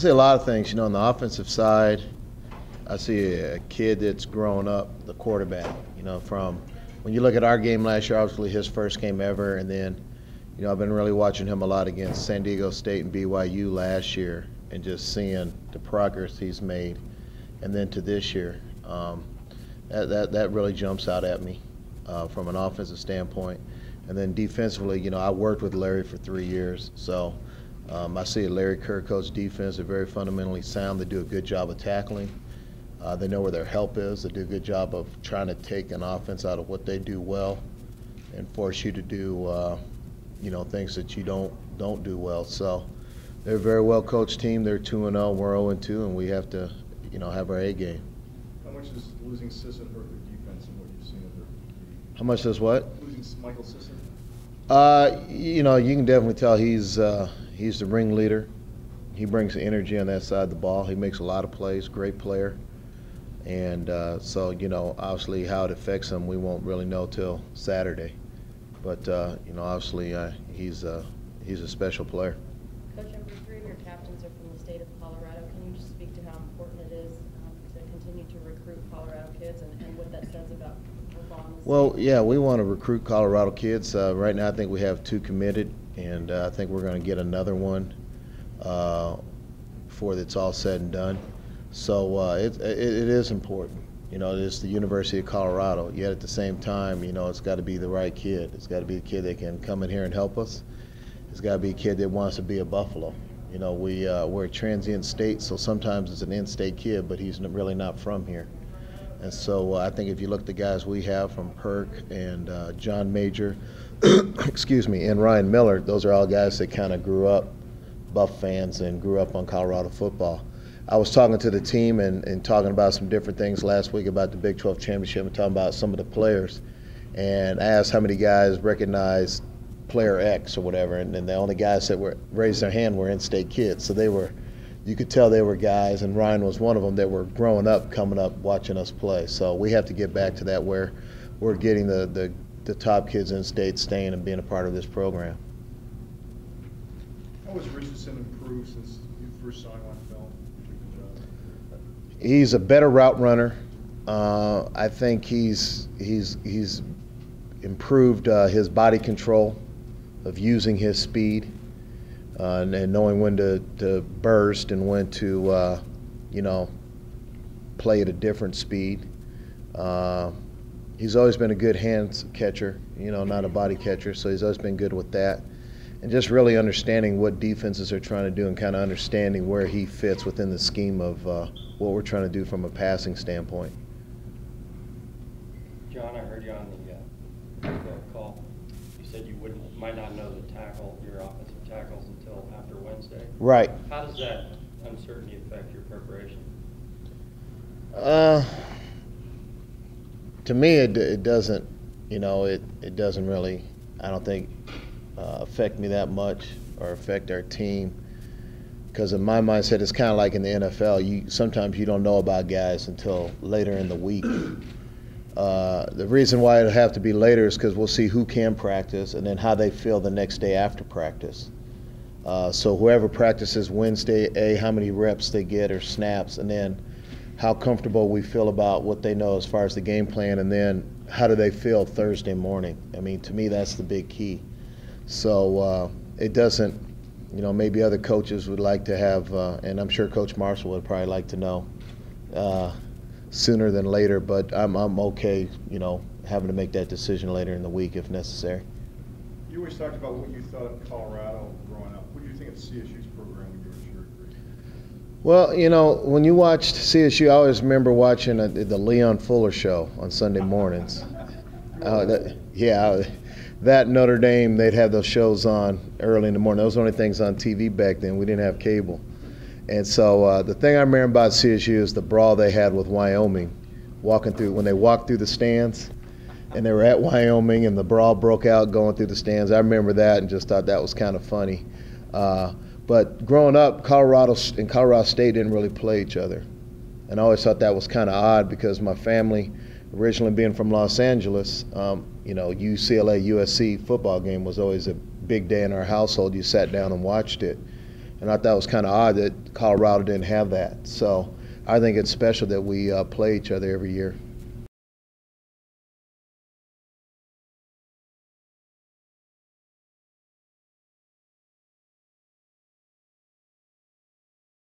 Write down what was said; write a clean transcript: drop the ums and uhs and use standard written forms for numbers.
see a lot of things. On the offensive side, I see a kid that's grown up, the quarterback. From when you look at our game last year, obviously his first game ever, and then, I've been really watching him a lot against San Diego State and BYU last year, and just seeing the progress he's made, and then to this year, that really jumps out at me from an offensive standpoint. And then defensively, I worked with Larry for 3 years, so I see Larry Kerr coach defense. They're very fundamentally sound. They do a good job of tackling. They know where their help is. They do a good job of trying to take an offense out of what they do well and force you to do, things that you don't do well. So they're a very well coached team. They're 2-0. We're 0-2, and we have to, have our A game. How much does losing Sisson hurt their defense and what you've seen of their team? How much does what? Losing Michael Sisson? You can definitely tell he's the ringleader. He brings the energy on that side of the ball. He makes a lot of plays, great player. And so, obviously how it affects him, we won't really know till Saturday. But, obviously he's a special player. Coach Embree, 3 of your captains are from the state of Colorado. Can you just speak to how important it is to continue to recruit Colorado kids and what that says about football? Well, yeah, we want to recruit Colorado kids. Right now I think we have 2 committed, and I think we're going to get another one before it's all said and done. So it is important. It's the University of Colorado. Yet at the same time, it's got to be the right kid. It's got to be the kid that can come in here and help us. It's got to be a kid that wants to be a Buffalo. We're a transient state, so sometimes it's an in-state kid, but he's really not from here. And so I think if you look at the guys we have from Perk and John Major, excuse me, and Ryan Miller, those are all guys that kind of grew up Buff fans and grew up on Colorado football. I was talking to the team and talking about some different things last week about the Big 12 championship and talking about some of the players, and I asked how many guys recognized player X or whatever, and the only guys that raised their hand were in-state kids. So you could tell they were guys, and Ryan was one of them, that were growing up, coming up, watching us play. So we have to get back to that where we're getting the top kids in state staying and being a part of this program. How has Richardson improved since you first saw him on film? He's a better route runner. I think he's improved his body control of using his speed and knowing when to burst and when to play at a different speed. He's always been a good hand catcher, not a body catcher, so he's always been good with that. And just really understanding what defenses are trying to do and kind of understanding where he fits within the scheme of what we're trying to do from a passing standpoint. John, I heard you on the call. You said you might not know your offensive tackles until after Wednesday. Right. How does that uncertainty affect your preparation? To me, it doesn't. It doesn't really. I don't think affect me that much or affect our team, because in my mindset, it's kind of like in the NFL. Sometimes you don't know about guys until later in the week. The reason why it'll have to be later is because we'll see who can practice and then how they feel the next day after practice. So whoever practices Wednesday, how many reps they get or snaps, and then how comfortable we feel about what they know as far as the game plan, and then how do they feel Thursday morning. I mean, to me, that's the big key. So it doesn't, maybe other coaches would like to have, and I'm sure Coach Marshall would probably like to know sooner than later, but I'm okay, having to make that decision later in the week if necessary. You always talked about what you thought of Colorado growing up. What do you think of CSU's program when you were in third grade? Well, when you watched CSU, I always remember watching the Leon Fuller show on Sunday mornings. That Notre Dame, they'd have those shows on early in the morning. Those were the only things on TV back then. We didn't have cable. And so the thing I remember about CSU is the brawl they had with Wyoming, when they walked through the stands, and they were at Wyoming, and the brawl broke out going through the stands. I remember that and just thought that was kind of funny. But growing up, Colorado and Colorado State didn't really play each other. And I always thought that was kind of odd, because my family, originally being from Los Angeles, UCLA-USC football game was always a big day in our household. You sat down and watched it. And I thought it was kind of odd that Colorado didn't have that. So I think it's special that we play each other every year.